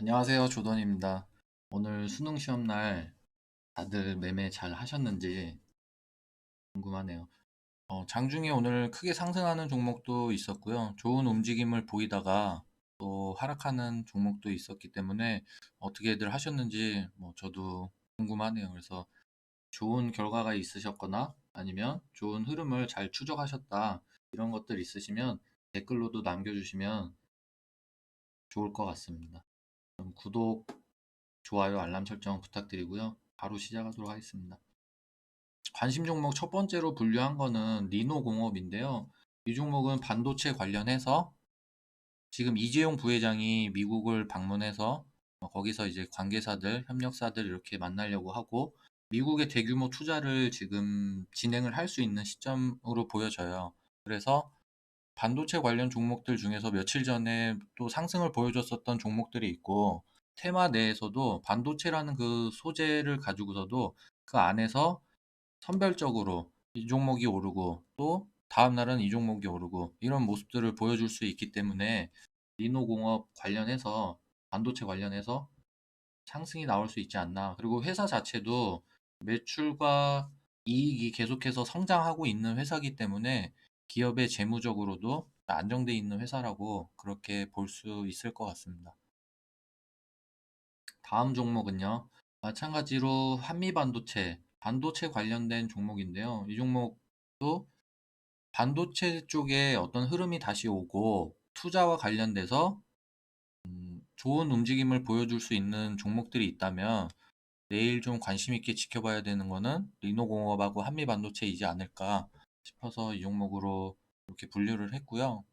안녕하세요. 조던입니다. 오늘 수능 시험 날 다들 매매 잘 하셨는지 궁금하네요. 장중에 오늘 크게 상승하는 종목도 있었고요. 좋은 움직임을 보이다가 또 하락하는 종목도 있었기 때문에 어떻게들 하셨는지 저도 궁금하네요. 그래서 좋은 결과가 있으셨거나 아니면 좋은 흐름을 잘 추적하셨다 이런 것들 있으시면 댓글로도 남겨주시면 좋을 것 같습니다. 그럼 구독, 좋아요, 알람 설정 부탁드리고요. 바로 시작하도록 하겠습니다. 관심 종목 첫 번째로 분류한 거는 리노공업인데요. 이 종목은 반도체 관련해서 지금 이재용 부회장이 미국을 방문해서 거기서 이제 관계사들, 협력사들 이렇게 만나려고 하고 미국의 대규모 투자를 지금 진행을 할 수 있는 시점으로 보여져요. 그래서 반도체 관련 종목들 중에서 며칠 전에 또 상승을 보여줬었던 종목들이 있고, 테마 내에서도 반도체라는 그 소재를 가지고서도 그 안에서 선별적으로 이 종목이 오르고 또 다음 날은 이 종목이 오르고 이런 모습들을 보여줄 수 있기 때문에 리노공업 관련해서 반도체 관련해서 상승이 나올 수 있지 않나. 그리고 회사 자체도 매출과 이익이 계속해서 성장하고 있는 회사이기 때문에 기업의 재무적으로도 안정돼 있는 회사라고 그렇게 볼 수 있을 것 같습니다. 다음 종목은요. 마찬가지로 한미반도체, 반도체 관련된 종목인데요. 이 종목도 반도체 쪽에 어떤 흐름이 다시 오고 투자와 관련돼서 좋은 움직임을 보여줄 수 있는 종목들이 있다면 내일 좀 관심 있게 지켜봐야 되는 거는 리노공업하고 한미반도체이지 않을까 싶어서 이 종목으로 이렇게 분류를 했고요.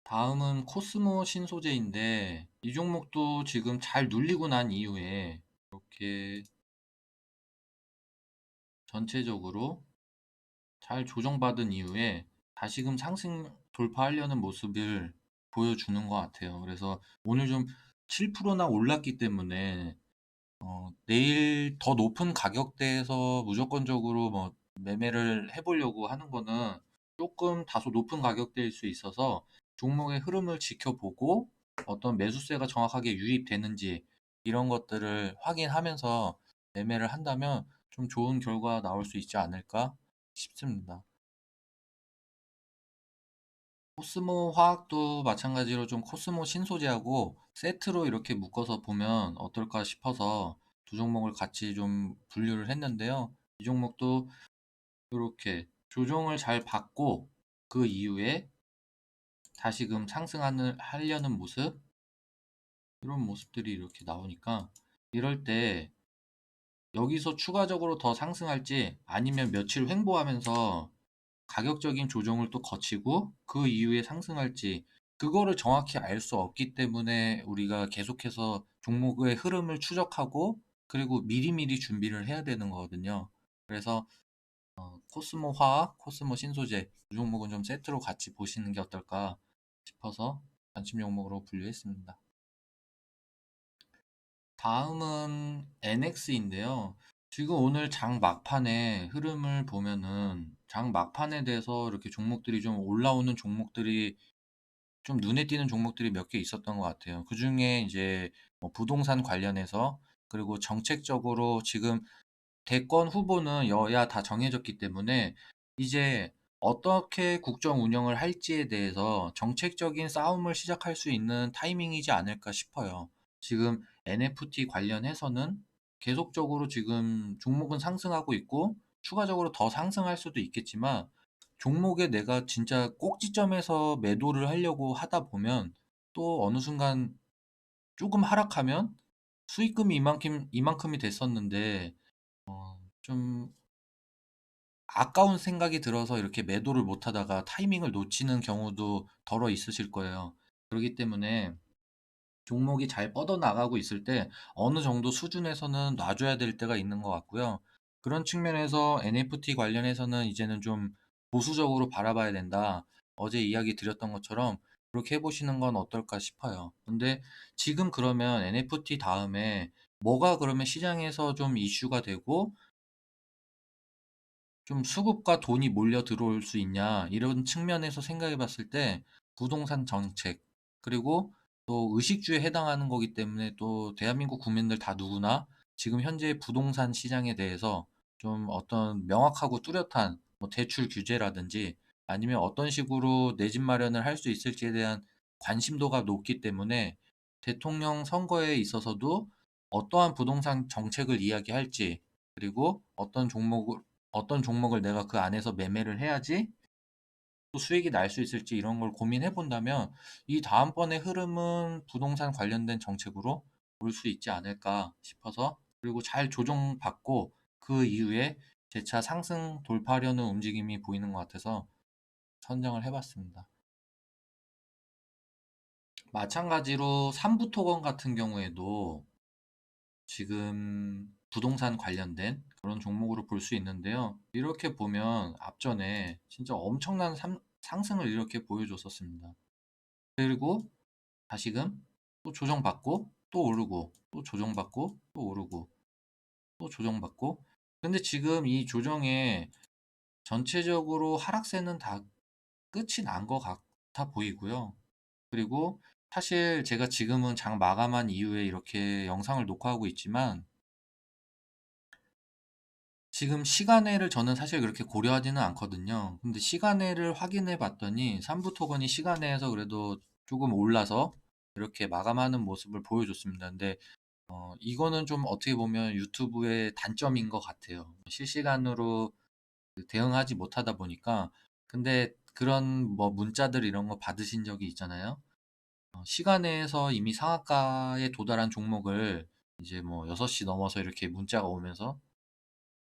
다음은 코스모 신소재인데 이 종목도 지금 잘 눌리고 난 이후에 이렇게 전체적으로 잘 조정받은 이후에 다시금 상승 돌파하려는 모습을 보여주는 것 같아요. 그래서 오늘 좀 7%나 올랐기 때문에 내일 더 높은 가격대에서 무조건적으로 매매를 해보려고 하는 거는 조금 다소 높은 가격대일 수 있어서 종목의 흐름을 지켜보고 어떤 매수세가 정확하게 유입되는지 이런 것들을 확인하면서 매매를 한다면 좀 좋은 결과 나올 수 있지 않을까 싶습니다. 코스모 화학도 마찬가지로 좀 코스모 신소재하고 세트로 이렇게 묶어서 보면 어떨까 싶어서 두 종목을 같이 좀 분류를 했는데요. 이 종목도 이렇게 조정을 잘 받고 그 이후에 다시금 상승하는 하려는 모습 이런 모습들이 이렇게 나오니까 이럴 때 여기서 추가적으로 더 상승할지 아니면 며칠 횡보하면서 가격적인 조정을 또 거치고 그 이후에 상승할지 그거를 정확히 알 수 없기 때문에 우리가 계속해서 종목의 흐름을 추적하고 그리고 미리미리 준비를 해야 되는 거거든요. 그래서 코스모 화학, 코스모 신소재 이 종목은 좀 세트로 같이 보시는 게 어떨까 싶어서 관심 종목으로 분류했습니다. 다음은 NX인데요. 지금 오늘 장 막판에 흐름을 보면은 장 막판에 대해서 이렇게 종목들이 좀 올라오는 종목들이 좀 눈에 띄는 종목들이 몇 개 있었던 것 같아요. 그중에 이제 뭐 부동산 관련해서 그리고 정책적으로 지금 대권 후보는 여야 다 정해졌기 때문에 이제 어떻게 국정 운영을 할지에 대해서 정책적인 싸움을 시작할 수 있는 타이밍이지 않을까 싶어요. 지금 NFT 관련해서는 계속적으로 지금 종목은 상승하고 있고 추가적으로 더 상승할 수도 있겠지만 종목에 내가 진짜 꼭지점에서 매도를 하려고 하다 보면 또 어느 순간 조금 하락하면 수익금이 이만큼이 됐었는데 좀 아까운 생각이 들어서 이렇게 매도를 못 하다가 타이밍을 놓치는 경우도 덜어 있으실 거예요. 그렇기 때문에 종목이 잘 뻗어나가고 있을 때 어느 정도 수준에서는 놔줘야 될 때가 있는 것 같고요. 그런 측면에서 NFT 관련해서는 이제는 좀 보수적으로 바라봐야 된다. 어제 이야기 드렸던 것처럼 그렇게 해보시는 건 어떨까 싶어요. 근데 지금 그러면 NFT 다음에 뭐가 그러면 시장에서 좀 이슈가 되고 좀 수급과 돈이 몰려 들어올 수 있냐 이런 측면에서 생각해 봤을 때 부동산 정책 그리고 또 의식주에 해당하는 거기 때문에 또 대한민국 국민들 다 누구나 지금 현재 부동산 시장에 대해서 좀 어떤 명확하고 뚜렷한 뭐 대출 규제라든지 아니면 어떤 식으로 내 집 마련을 할 수 있을지에 대한 관심도가 높기 때문에 대통령 선거에 있어서도 어떠한 부동산 정책을 이야기할지, 그리고 어떤 종목을 내가 그 안에서 매매를 해야지 또 수익이 날 수 있을지 이런 걸 고민해 본다면 이 다음번의 흐름은 부동산 관련된 정책으로 올 수 있지 않을까 싶어서, 그리고 잘 조정받고 그 이후에 재차 상승 돌파하려는 움직임이 보이는 것 같아서 선정을 해봤습니다. 마찬가지로 삼부토건 같은 경우에도 지금 부동산 관련된 그런 종목으로 볼 수 있는데요. 이렇게 보면 앞전에 진짜 엄청난 상승을 이렇게 보여줬었습니다. 그리고 다시금 또 조정받고 또 오르고 또 조정받고 또 오르고 또 조정받고. 근데 지금 이 조정에 전체적으로 하락세는 다 끝이 난 것 같아 보이고요. 그리고 사실 제가 지금은 장 마감한 이후에 이렇게 영상을 녹화하고 있지만 지금 시간외를 저는 사실 그렇게 고려하지는 않거든요. 근데 시간외를 확인해 봤더니 삼부토건이 시간외에서 그래도 조금 올라서 이렇게 마감하는 모습을 보여줬습니다. 근데 이거는 좀 어떻게 보면 유튜브의 단점인 것 같아요. 실시간으로 그 대응하지 못하다 보니까. 근데 그런 뭐 문자들 이런 거 받으신 적이 있잖아요. 시간에서 이미 상한가에 도달한 종목을 이제 뭐 6시 넘어서 이렇게 문자가 오면서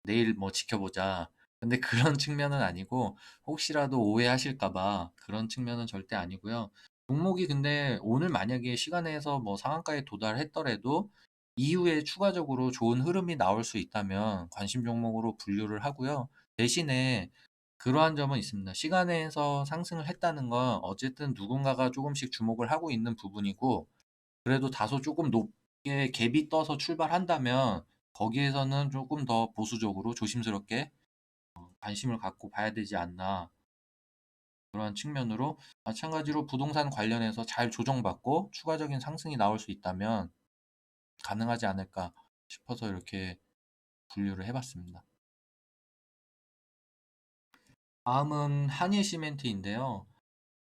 내일 뭐 지켜보자. 근데 그런 측면은 아니고, 혹시라도 오해하실까 봐 그런 측면은 절대 아니고요. 종목이 근데 오늘 만약에 시간에서 뭐 상한가에 도달했더라도 이후에 추가적으로 좋은 흐름이 나올 수 있다면 관심 종목으로 분류를 하고요. 대신에 그러한 점은 있습니다. 시간에서 상승을 했다는 건 어쨌든 누군가가 조금씩 주목을 하고 있는 부분이고, 그래도 다소 조금 높게 갭이 떠서 출발한다면 거기에서는 조금 더 보수적으로 조심스럽게 관심을 갖고 봐야 되지 않나. 그러한 측면으로 마찬가지로 부동산 관련해서 잘 조정받고 추가적인 상승이 나올 수 있다면 가능하지 않을까 싶어서 이렇게 분류를 해봤습니다. 다음은 한일시멘트인데요.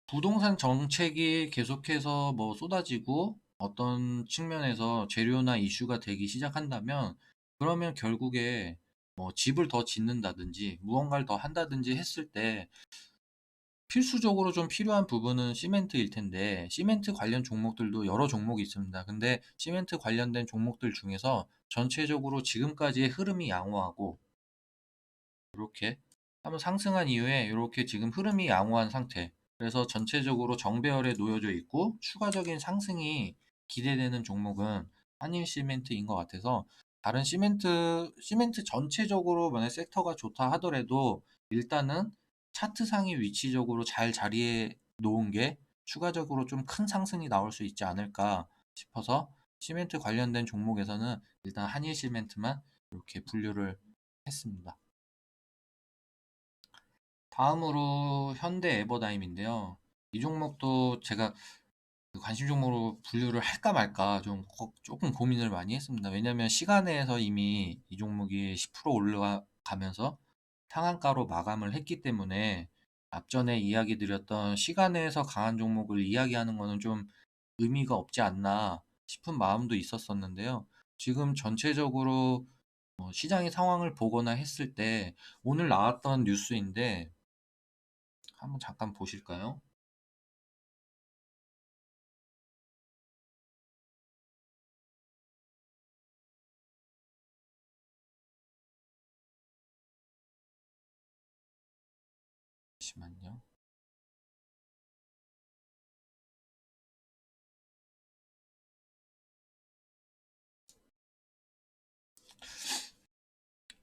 부동산 정책이 계속해서 뭐 쏟아지고 어떤 측면에서 재료나 이슈가 되기 시작한다면, 그러면 결국에 뭐 집을 더 짓는다든지 무언가를 더 한다든지 했을 때 필수적으로 좀 필요한 부분은 시멘트일 텐데, 시멘트 관련 종목들도 여러 종목이 있습니다. 근데 시멘트 관련된 종목들 중에서 전체적으로 지금까지의 흐름이 양호하고 이렇게 한번 상승한 이후에 이렇게 지금 흐름이 양호한 상태. 그래서 전체적으로 정배열에 놓여져 있고 추가적인 상승이 기대되는 종목은 한일시멘트인 것 같아서, 다른 시멘트 전체적으로 만약 섹터가 좋다 하더라도 일단은 차트상의 위치적으로 잘 자리에 놓은 게 추가적으로 좀 큰 상승이 나올 수 있지 않을까 싶어서 시멘트 관련된 종목에서는 일단 한일시멘트만 이렇게 분류를 했습니다. 다음으로 현대 에버다임인데요. 이 종목도 제가 그 관심 종목으로 분류를 할까 말까 조금 고민을 많이 했습니다. 왜냐면 시간에서 이미 이 종목이 10% 올라가면서 상한가로 마감을 했기 때문에 앞전에 이야기 드렸던 시간에서 강한 종목을 이야기하는 거는 좀 의미가 없지 않나 싶은 마음도 있었었는데요. 지금 전체적으로 시장의 상황을 보거나 했을 때 오늘 나왔던 뉴스인데 한번 잠깐 보실까요? 잠시만요.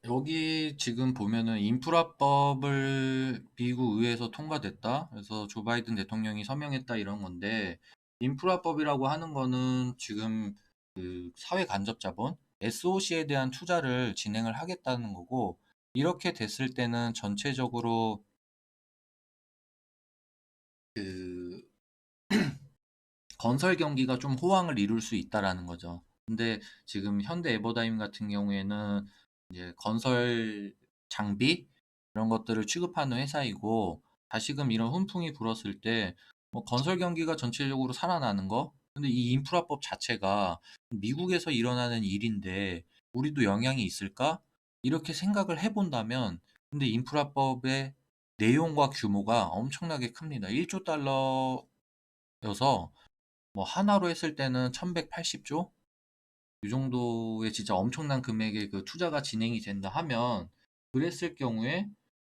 여기 지금 보면은 인프라법을 미국 의회에서 통과됐다. 그래서 조 바이든 대통령이 서명했다 이런 건데, 인프라법이라고 하는 거는 지금 그 사회 간접 자본 SOC에 대한 투자를 진행을 하겠다는 거고, 이렇게 됐을 때는 전체적으로 그 건설 경기가 좀 호황을 이룰 수 있다라는 거죠. 근데 지금 현대 에버다임 같은 경우에는 이제 건설 장비 이런 것들을 취급하는 회사이고, 다시금 이런 훈풍이 불었을 때 뭐 건설 경기가 전체적으로 살아나는 거, 근데 이 인프라법 자체가 미국에서 일어나는 일인데 우리도 영향이 있을까? 이렇게 생각을 해본다면, 근데 인프라법의 내용과 규모가 엄청나게 큽니다. 1조 달러여서 뭐 하나로 했을 때는 1180조? 이 정도의 진짜 엄청난 금액의 그 투자가 진행이 된다 하면, 그랬을 경우에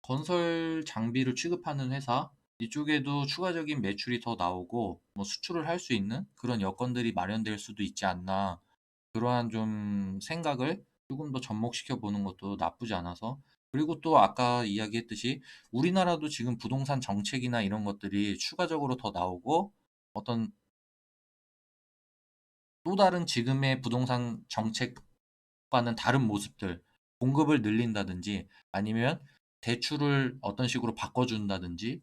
건설 장비를 취급하는 회사 이쪽에도 추가적인 매출이 더 나오고 뭐 수출을 할 수 있는 그런 여건들이 마련될 수도 있지 않나. 그러한 좀 생각을 조금 더 접목시켜 보는 것도 나쁘지 않아서. 그리고 또 아까 이야기했듯이 우리나라도 지금 부동산 정책이나 이런 것들이 추가적으로 더 나오고, 어떤 또 다른 지금의 부동산 정책과는 다른 모습들, 공급을 늘린다든지 아니면 대출을 어떤 식으로 바꿔준다든지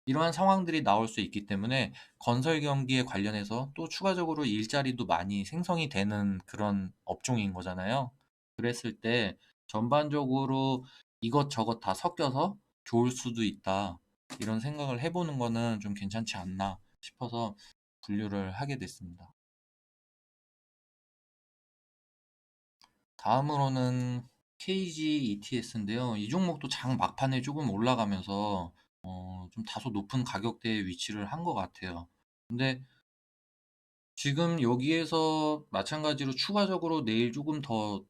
이러한 상황들이 나올 수 있기 때문에, 건설 경기에 관련해서 또 추가적으로 일자리도 많이 생성이 되는 그런 업종인 거잖아요. 그랬을 때 전반적으로 이것저것 다 섞여서 좋을 수도 있다. 이런 생각을 해보는 거는 좀 괜찮지 않나 싶어서 분류를 하게 됐습니다. 다음으로는 KG ETS인데요. 이 종목도 장 막판에 조금 올라가면서 좀 다소 높은 가격대에 위치를 한 것 같아요. 근데 지금 여기에서 마찬가지로 추가적으로 내일 조금 더,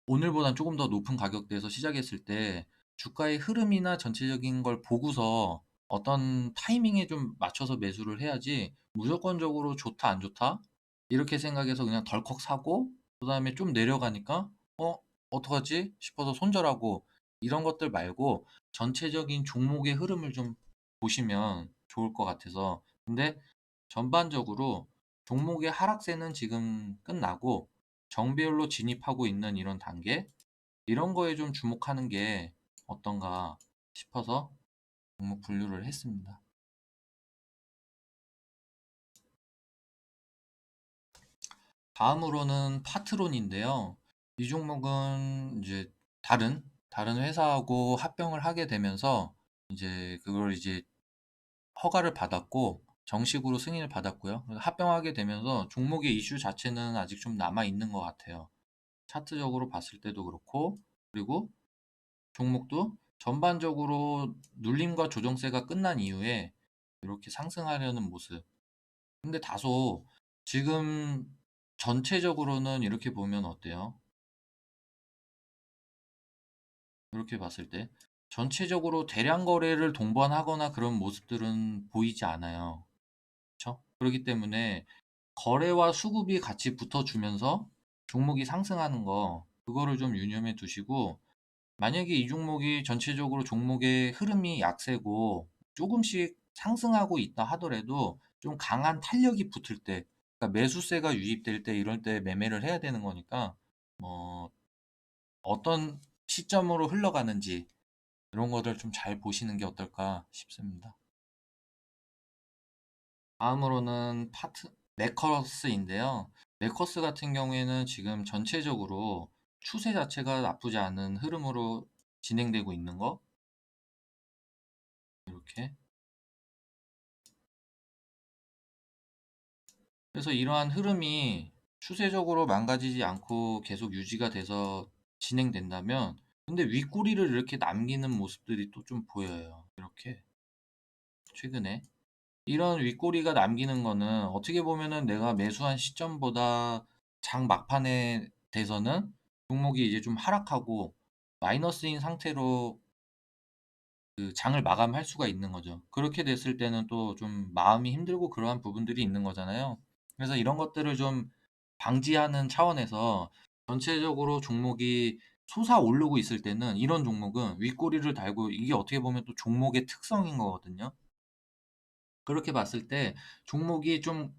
오늘보단 조금 더 높은 가격대에서 시작했을 때 주가의 흐름이나 전체적인 걸 보고서 어떤 타이밍에 좀 맞춰서 매수를 해야지, 무조건적으로 좋다 안 좋다 이렇게 생각해서 그냥 덜컥 사고 그 다음에 좀 내려가니까 어떡하지 싶어서 손절하고, 이런 것들 말고 전체적인 종목의 흐름을 좀 보시면 좋을 것 같아서. 근데 전반적으로 종목의 하락세는 지금 끝나고 정배열로 진입하고 있는 이런 단계, 이런 거에 좀 주목하는 게 어떤가 싶어서 종목 분류를 했습니다. 다음으로는 파트론인데요. 이 종목은 이제 다른 회사하고 합병을 하게 되면서 이제 그걸 이제 허가를 받았고 정식으로 승인을 받았고요. 그래서 합병하게 되면서 종목의 이슈 자체는 아직 좀 남아 있는 것 같아요. 차트적으로 봤을 때도 그렇고, 그리고 종목도 전반적으로 눌림과 조정세가 끝난 이후에 이렇게 상승하려는 모습. 근데 다소 지금 전체적으로는 이렇게 보면 어때요? 이렇게 봤을 때 전체적으로 대량 거래를 동반하거나 그런 모습들은 보이지 않아요. 그렇죠? 그렇기 때문에 거래와 수급이 같이 붙어주면서 종목이 상승하는 거, 그거를 좀 유념해 두시고, 만약에 이 종목이 전체적으로 종목의 흐름이 약세고 조금씩 상승하고 있다 하더라도 좀 강한 탄력이 붙을 때, 그러니까 매수세가 유입될 때, 이럴 때 매매를 해야 되는 거니까 뭐 어떤 시점으로 흘러가는지 이런 것들 좀 잘 보시는 게 어떨까 싶습니다. 다음으로는 메커스인데요. 메커스 같은 경우에는 지금 전체적으로 추세 자체가 나쁘지 않은 흐름으로 진행되고 있는 거, 이렇게. 그래서 이러한 흐름이 추세적으로 망가지지 않고 계속 유지가 돼서 진행된다면, 근데 윗꼬리를 이렇게 남기는 모습들이 또 좀 보여요. 이렇게 최근에 이런 윗꼬리가 남기는 거는 어떻게 보면은 내가 매수한 시점보다 장 막판에 돼서는 종목이 이제 좀 하락하고 마이너스인 상태로 그 장을 마감할 수가 있는 거죠. 그렇게 됐을 때는 또 좀 마음이 힘들고 그러한 부분들이 있는 거잖아요. 그래서 이런 것들을 좀 방지하는 차원에서 전체적으로 종목이 솟아오르고 있을 때는 이런 종목은 윗꼬리를 달고, 이게 어떻게 보면 또 종목의 특성인 거거든요. 그렇게 봤을 때 종목이 좀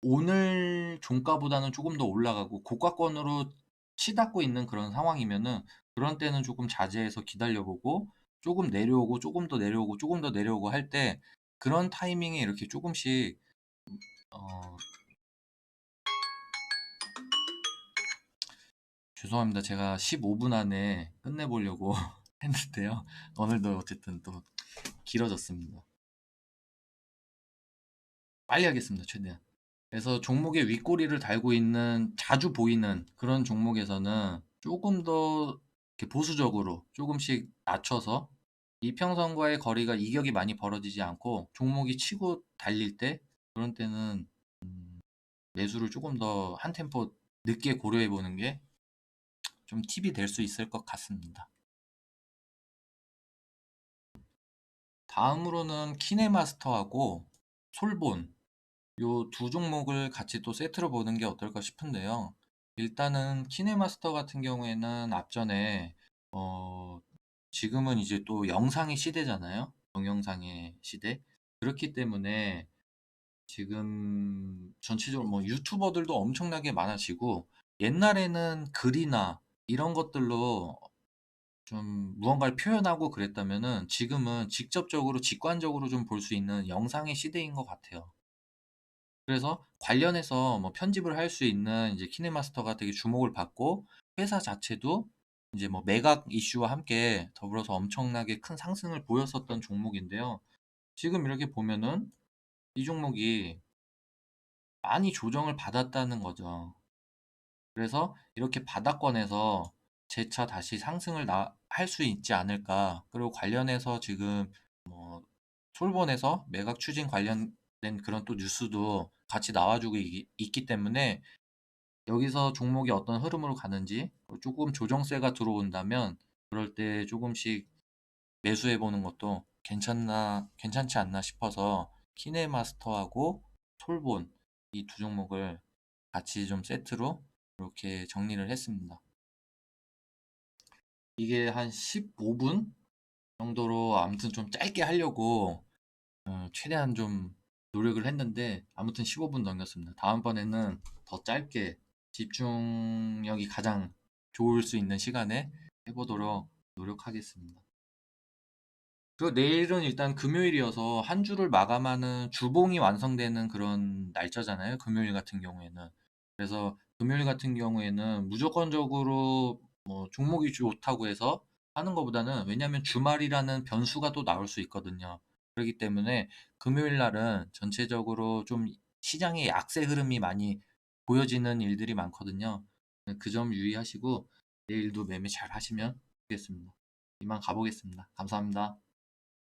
오늘 종가보다는 조금 더 올라가고 고가권으로 치닫고 있는 그런 상황이면은, 그런 때는 조금 자제해서 기다려보고 조금 내려오고 조금 더 내려오고 조금 더 내려오고 할 때, 그런 타이밍에 이렇게 조금씩 어, 죄송합니다. 제가 15분 안에 끝내보려고 했는데요. 오늘도 어쨌든 또 길어졌습니다. 빨리 하겠습니다. 최대한. 그래서 종목의 윗꼬리를 달고 있는 자주 보이는 그런 종목에서는 조금 더 이렇게 보수적으로 조금씩 낮춰서 이평선과의 거리가 이격이 많이 벌어지지 않고 종목이 치고 달릴 때 그런 때는 매수를 조금 더 한 템포 늦게 고려해 보는 게 좀 팁이 될 수 있을 것 같습니다. 다음으로는 키네마스터하고 솔본 요 두 종목을 같이 또 세트로 보는 게 어떨까 싶은데요. 일단은 키네마스터 같은 경우에는 앞전에 어, 지금은 이제 또 영상의 시대잖아요. 동영상의 시대. 그렇기 때문에 지금 전체적으로 뭐 유튜버들도 엄청나게 많아지고 옛날에는 글이나 이런 것들로 좀 무언가를 표현하고 그랬다면은 지금은 직접적으로 직관적으로 좀 볼 수 있는 영상의 시대인 것 같아요. 그래서 관련해서 뭐 편집을 할 수 있는 이제 키네마스터가 되게 주목을 받고 회사 자체도 이제 뭐 매각 이슈와 함께 더불어서 엄청나게 큰 상승을 보였었던 종목인데요. 지금 이렇게 보면은 이 종목이 많이 조정을 받았다는 거죠. 그래서 이렇게 바닥권에서 재차 다시 상승을 할 수 있지 않을까. 그리고 관련해서 지금 뭐 솔본에서 매각 추진 관련된 그런 또 뉴스도 같이 나와주고 있기 때문에 여기서 종목이 어떤 흐름으로 가는지 조금 조정세가 들어온다면 그럴 때 조금씩 매수해 보는 것도 괜찮지 않나 싶어서 키네마스터하고 솔본 이 두 종목을 같이 좀 세트로 이렇게 정리를 했습니다. 이게 한 15분 정도로 아무튼 좀 짧게 하려고 최대한 좀 노력을 했는데 아무튼 15분 넘겼습니다. 다음번에는 더 짧게 집중력이 가장 좋을 수 있는 시간에 해보도록 노력하겠습니다. 그리고 내일은 일단 금요일이어서 한 주를 마감하는 주봉이 완성되는 그런 날짜잖아요. 금요일 같은 경우에는. 그래서 금요일 같은 경우에는 무조건적으로 뭐 종목이 좋다고 해서 하는 것보다는 왜냐하면 주말이라는 변수가 또 나올 수 있거든요. 그렇기 때문에 금요일 날은 전체적으로 좀 시장의 약세 흐름이 많이 보여지는 일들이 많거든요. 그 점 유의하시고 내일도 매매 잘 하시면 좋겠습니다. 이만 가보겠습니다. 감사합니다.